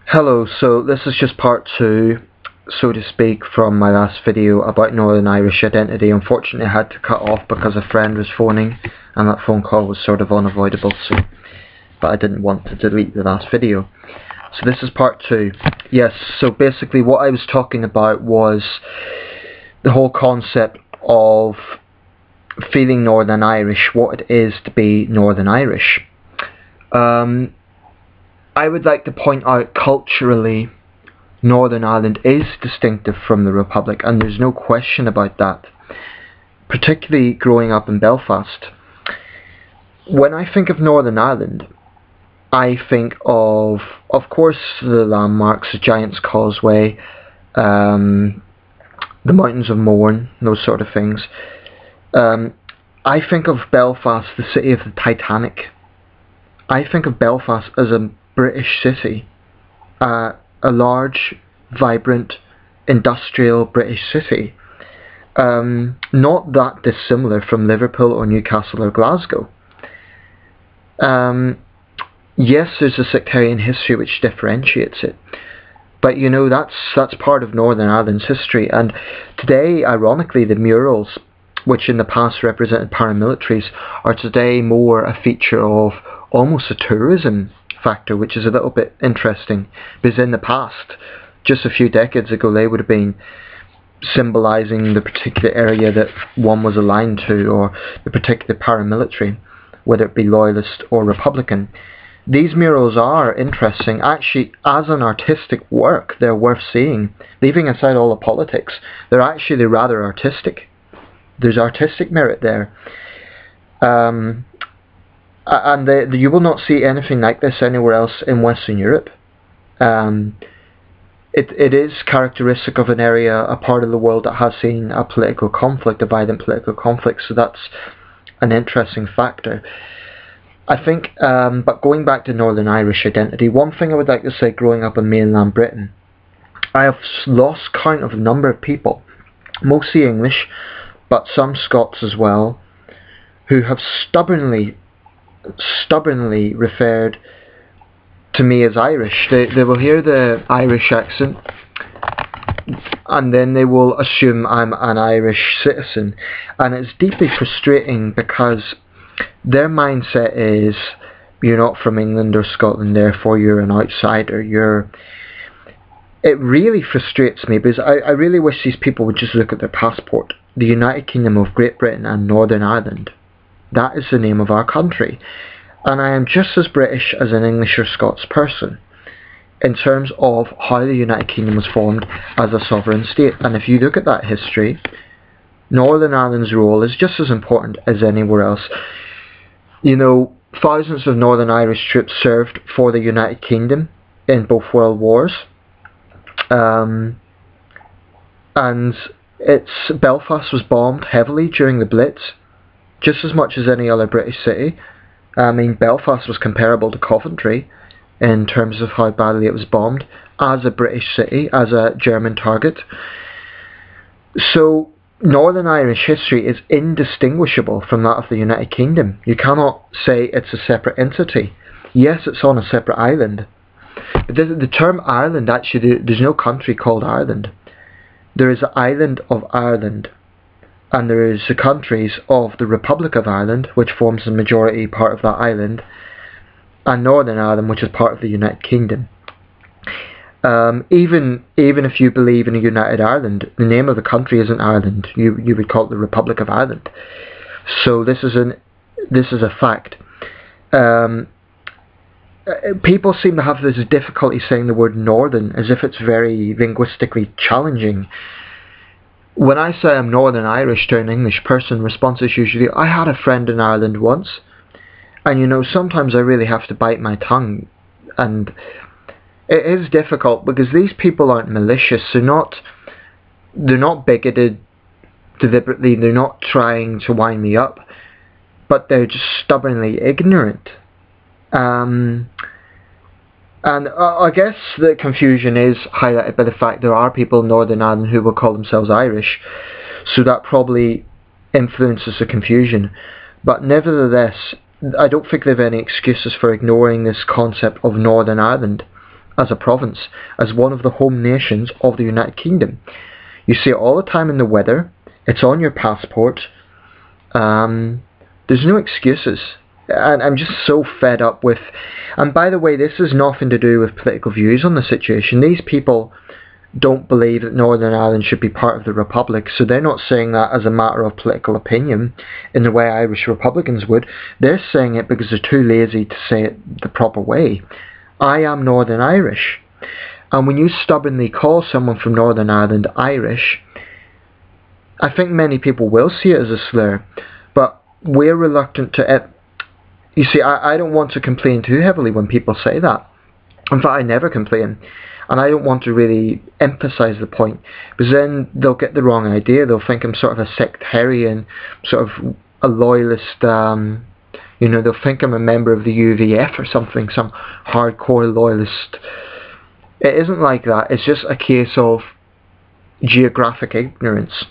Hello, so this is just part 2, so to speak, from my last video about Northern Irish identity. Unfortunately I had to cut off because a friend was phoning and that phone call was sort of unavoidable, but I didn't want to delete the last video. So this is part 2. Yes, so basically what I was talking about was the whole concept of feeling Northern Irish, what it is to be Northern Irish. I would like to point out culturally Northern Ireland is distinctive from the Republic, and there's no question about that, particularly growing up in Belfast. When I think of Northern Ireland, I think of course the landmarks, the Giant's Causeway, the Mountains of Mourne, those sort of things. I think of Belfast, the city of the Titanic. I think of Belfast as a British city, a large, vibrant, industrial British city, not that dissimilar from Liverpool or Newcastle or Glasgow. Yes, there's a sectarian history which differentiates it, but you know, that's part of Northern Ireland's history. And today, ironically, the murals, which in the past represented paramilitaries, are today more a feature of almost a tourism factor, which is a little bit interesting, because in the past, just a few decades ago, they would have been symbolising the particular area that one was aligned to, or the particular paramilitary, whether it be loyalist or Republican. These murals are interesting. Actually, as an artistic work, they're worth seeing. Leaving aside all the politics, they're actually rather artistic. There's artistic merit there. And you will not see anything like this anywhere else in Western Europe. It is characteristic of an area, a part of the world that has seen a political conflict, a violent political conflict, so that's an interesting factor. I think, but going back to Northern Irish identity, one thing I would like to say, growing up in mainland Britain, I have lost count of the number of people, mostly English, but some Scots as well, who have stubbornly referred to me as Irish. They will hear the Irish accent and then they will assume I'm an Irish citizen, and it's deeply frustrating because their mindset is, you're not from England or Scotland, therefore you're an outsider. It really frustrates me, because I really wish these people would just look at their passport. The United Kingdom of Great Britain and Northern Ireland. That is the name of our country, and I am just as British as an English or Scots person in terms of how the United Kingdom was formed as a sovereign state. And if you look at that history, Northern Ireland's role is just as important as anywhere else. You know, thousands of Northern Irish troops served for the United Kingdom in both World Wars, and Belfast was bombed heavily during the Blitz, just as much as any other British city. I mean, Belfast was comparable to Coventry in terms of how badly it was bombed as a British city, as a German target. So Northern Irish history is indistinguishable from that of the United Kingdom. You cannot say it's a separate entity. Yes, it's on a separate island. The term Ireland, actually, there's no country called Ireland. There is the island of Ireland, and there is the countries of the Republic of Ireland, which forms the majority part of that island, and Northern Ireland, which is part of the United Kingdom. Even if you believe in a united Ireland, the name of the country isn't Ireland. You would call it the Republic of Ireland. So this is a fact. People seem to have this difficulty saying the word Northern as if it's very linguistically challenging. When I say I'm Northern Irish to an English person, response is usually, I had a friend in Ireland once. And you know, sometimes I really have to bite my tongue. And it is difficult because these people aren't malicious. They're not bigoted deliberately. They're not trying to wind me up. But they're just stubbornly ignorant. And I guess the confusion is highlighted by the fact there are people in Northern Ireland who will call themselves Irish, so that probably influences the confusion. But nevertheless, I don't think they have any excuses for ignoring this concept of Northern Ireland. as a province, as one of the home nations of the United Kingdom. You see it all the time in the weather. It's on your passport. There's no excuses. And I'm just so fed up with... And by the way, this has nothing to do with political views on the situation. These people don't believe that Northern Ireland should be part of the Republic, so they're not saying that as a matter of political opinion in the way Irish Republicans would. They're saying it because they're too lazy to say it the proper way. I am Northern Irish. And when you stubbornly call someone from Northern Ireland Irish, I think many people will see it as a slur, but we're reluctant to... You see, I don't want to complain too heavily when people say that. In fact, I never complain. And I don't want to really emphasise the point, because then they'll get the wrong idea. They'll think I'm sort of a sectarian, sort of a loyalist, you know, they'll think I'm a member of the UVF or something, some hardcore loyalist. It isn't like that. It's just a case of geographic ignorance.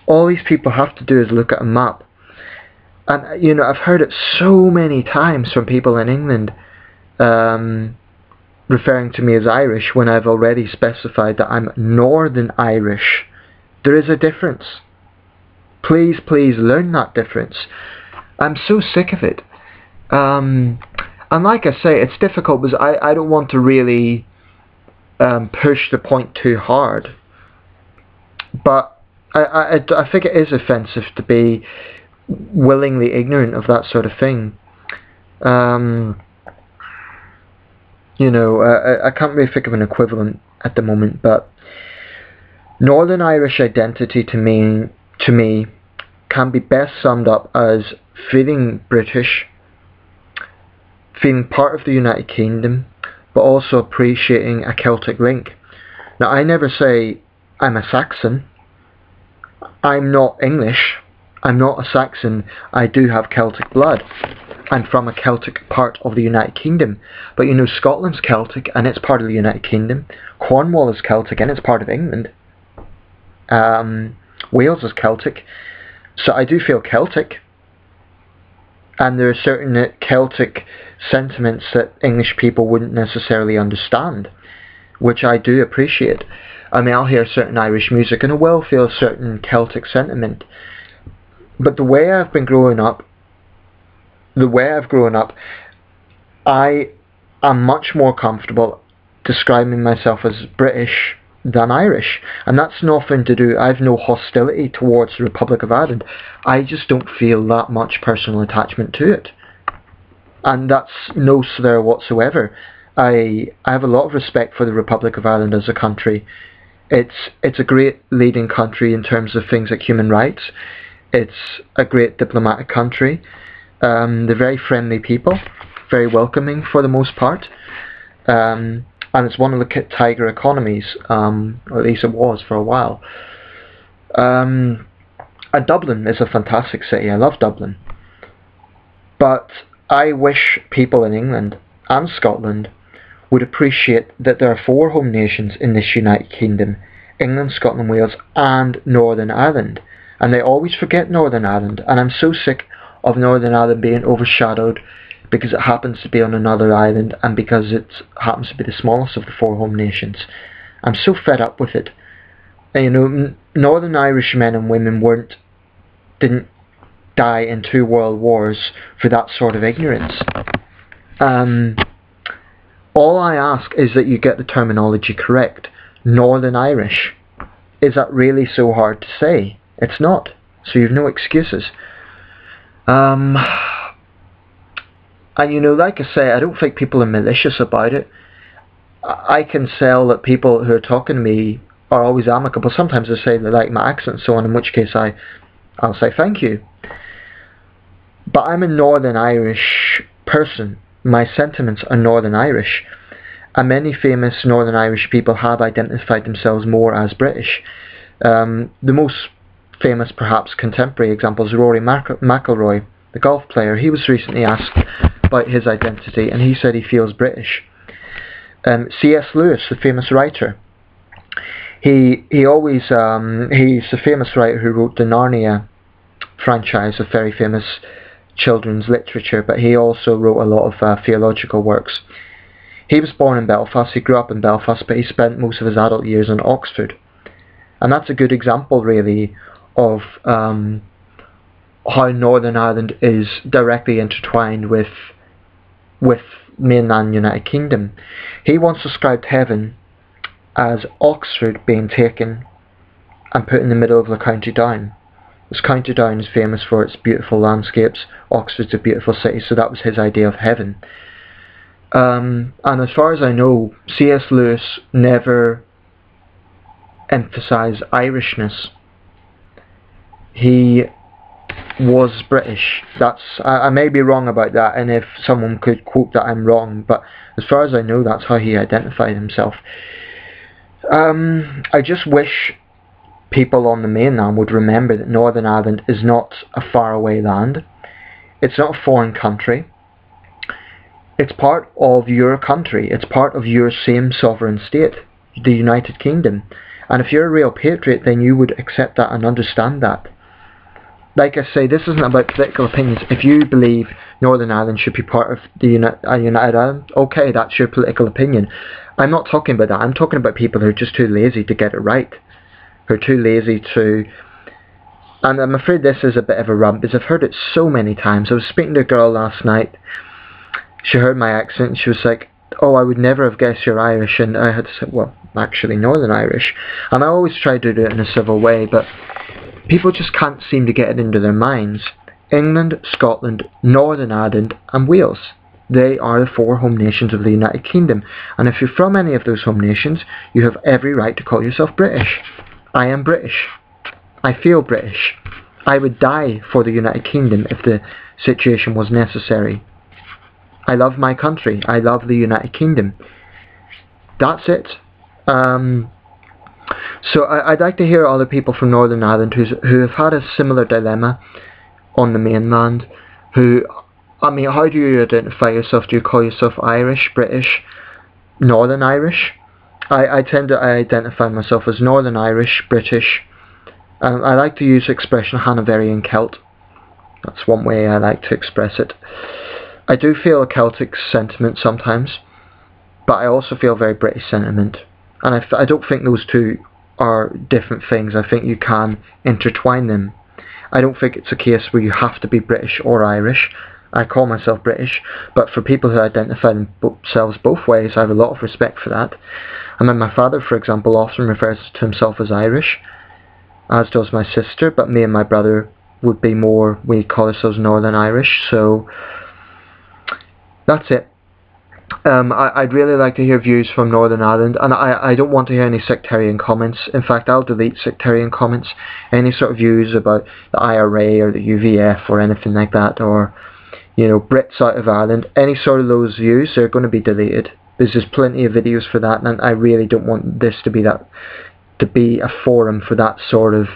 All these people have to do is look at a map. And, you know, I've heard it so many times from people in England, referring to me as Irish when I've already specified that I'm Northern Irish. There is a difference. Please, please learn that difference. I'm so sick of it. And like I say, it's difficult because I don't want to really push the point too hard. But I think it is offensive to be willingly ignorant of that sort of thing. You know, I can't really think of an equivalent at the moment, but Northern Irish identity to me can be best summed up as feeling British, feeling part of the United Kingdom, but also appreciating a Celtic link. Now, I never say I'm a Saxon. I'm not English. I'm not a Saxon. I do have Celtic blood. I'm from a Celtic part of the United Kingdom. But you know, Scotland's Celtic and it's part of the United Kingdom. Cornwall is Celtic and it's part of England. Wales is Celtic. So I do feel Celtic. And there are certain Celtic sentiments that English people wouldn't necessarily understand, which I do appreciate. I mean, I'll hear certain Irish music and I will feel a certain Celtic sentiment. But the way I've grown up, I am much more comfortable describing myself as British than Irish. And that's nothing to do, I have no hostility towards the Republic of Ireland. I just don't feel that much personal attachment to it. And that's no slur whatsoever. I have a lot of respect for the Republic of Ireland as a country. It's a great leading country in terms of things like human rights. It's a great diplomatic country. They're very friendly people, very welcoming for the most part. And it's one of the tiger economies, or at least it was for a while. And Dublin is a fantastic city. I love Dublin. But I wish people in England and Scotland would appreciate that there are 4 home nations in this United Kingdom: England, Scotland, Wales and Northern Ireland. And they always forget Northern Ireland, and I'm so sick of Northern Ireland being overshadowed because it happens to be on another island and because it happens to be the smallest of the 4 home nations. I'm so fed up with it. And, you know, Northern Irish men and women didn't die in 2 world wars for that sort of ignorance. All I ask is that you get the terminology correct. Northern Irish. Is that really so hard to say? It's not. So you've no excuses. And you know, like I say, I don't think people are malicious about it. I can tell that people who are talking to me are always amicable. Sometimes they say they like my accent and so on, in which case I'll say thank you. But I'm a Northern Irish person. My sentiments are Northern Irish. And many famous Northern Irish people have identified themselves more as British. The most famous, perhaps, contemporary example is Rory McIlroy, the golf player. He was recently asked about his identity and he said he feels British. C.S. Lewis, the famous writer, he's the famous writer who wrote the Narnia franchise of very famous children's literature, but he also wrote a lot of theological works. He was born in Belfast, he grew up in Belfast, but he spent most of his adult years in Oxford. And that's a good example, really, of how Northern Ireland is directly intertwined with mainland United Kingdom. He once described heaven as Oxford being taken and put in the middle of the County Down. This County Down is famous for its beautiful landscapes. Oxford's a beautiful city, so that was his idea of heaven. And as far as I know, C.S. Lewis never emphasised Irishness. He was British. I may be wrong about that, and if someone could quote that, I'm wrong, but as far as I know, that's how he identified himself. I just wish people on the mainland would remember that Northern Ireland is not a faraway land. It's not a foreign country. It's part of your country. It's part of your same sovereign state, the United Kingdom. And if you're a real patriot, then you would accept that and understand that. Like I say, this isn't about political opinions. If you believe Northern Ireland should be part of the United Ireland, okay, that's your political opinion. I'm not talking about that. I'm talking about people who are just too lazy to get it right. Who are too lazy to... And I'm afraid this is a bit of a rant, because I've heard it so many times. I was speaking to a girl last night. She heard my accent and she was like, oh, I would never have guessed you're Irish. And I had to say, well, I'm actually Northern Irish. And I always try to do it in a civil way, but people just can't seem to get it into their minds. England, Scotland, Northern Ireland and Wales. They are the 4 home nations of the United Kingdom. And if you're from any of those home nations, you have every right to call yourself British. I am British. I feel British. I would die for the United Kingdom if the situation was necessary. I love my country. I love the United Kingdom. That's it. So I'd like to hear other people from Northern Ireland who have had a similar dilemma on the mainland. I mean, how do you identify yourself? Do you call yourself Irish, British, Northern Irish? I tend to identify myself as Northern Irish, British. I like to use the expression Hanoverian Celt. That's one way I like to express it. I do feel a Celtic sentiment sometimes, but I also feel very British sentiment. And I don't think those two are different things. I think you can intertwine them. I don't think it's a case where you have to be British or Irish. I call myself British, but for people who identify themselves both ways, I have a lot of respect for that. And then my father, for example, often refers to himself as Irish, as does my sister, but me and my brother would be more, we call ourselves Northern Irish, so that's it. I'd really like to hear views from Northern Ireland, and I don't want to hear any sectarian comments. In fact, I'll delete sectarian comments. Any sort of views about the IRA or the UVF or anything like that, or, you know, Brits out of Ireland, any sort of those views, they're going to be deleted. There's plenty of videos for that, and I really don't want this to be a forum for that sort of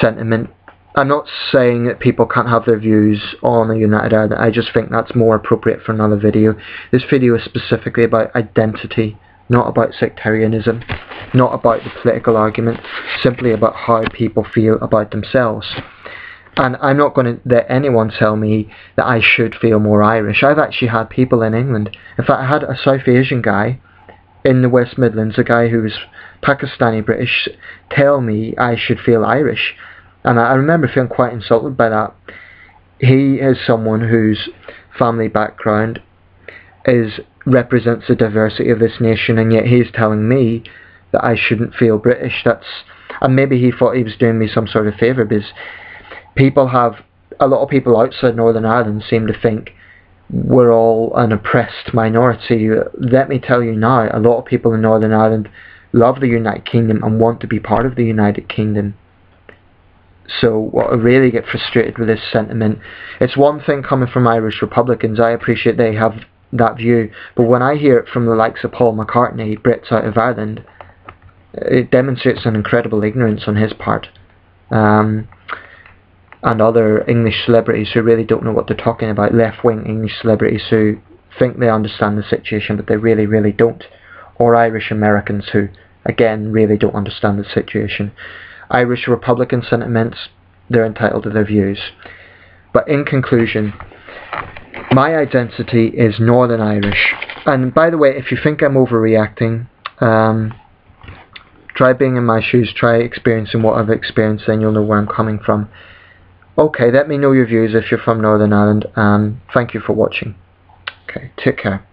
sentiment. I'm not saying that people can't have their views on a United Ireland. I just think that's more appropriate for another video. This video is specifically about identity, not about sectarianism, not about the political argument, simply about how people feel about themselves. And I'm not going to let anyone tell me that I should feel more Irish. I've actually had people in England. In fact, I had a South Asian guy in the West Midlands, a guy who was Pakistani British, tell me I should feel Irish. And I remember feeling quite insulted by that. He is someone whose family background represents the diversity of this nation, and yet he's telling me that I shouldn't feel British. And maybe he thought he was doing me some sort of favour, because a lot of people outside Northern Ireland seem to think we're all an oppressed minority. Let me tell you now, a lot of people in Northern Ireland love the United Kingdom and want to be part of the United Kingdom. So what I really get frustrated with this sentiment, it's one thing coming from Irish Republicans, I appreciate they have that view, but when I hear it from the likes of Paul McCartney, Brits out of Ireland, it demonstrates an incredible ignorance on his part. And other English celebrities who really don't know what they're talking about, left-wing English celebrities who think they understand the situation but they really, really don't, or Irish Americans who, again, really don't understand the situation. Irish Republican sentiments, they're entitled to their views. But in conclusion, my identity is Northern Irish. And by the way, if you think I'm overreacting, try being in my shoes, try experiencing what I've experienced, then you'll know where I'm coming from. Okay, let me know your views if you're from Northern Ireland. Thank you for watching. Okay, take care.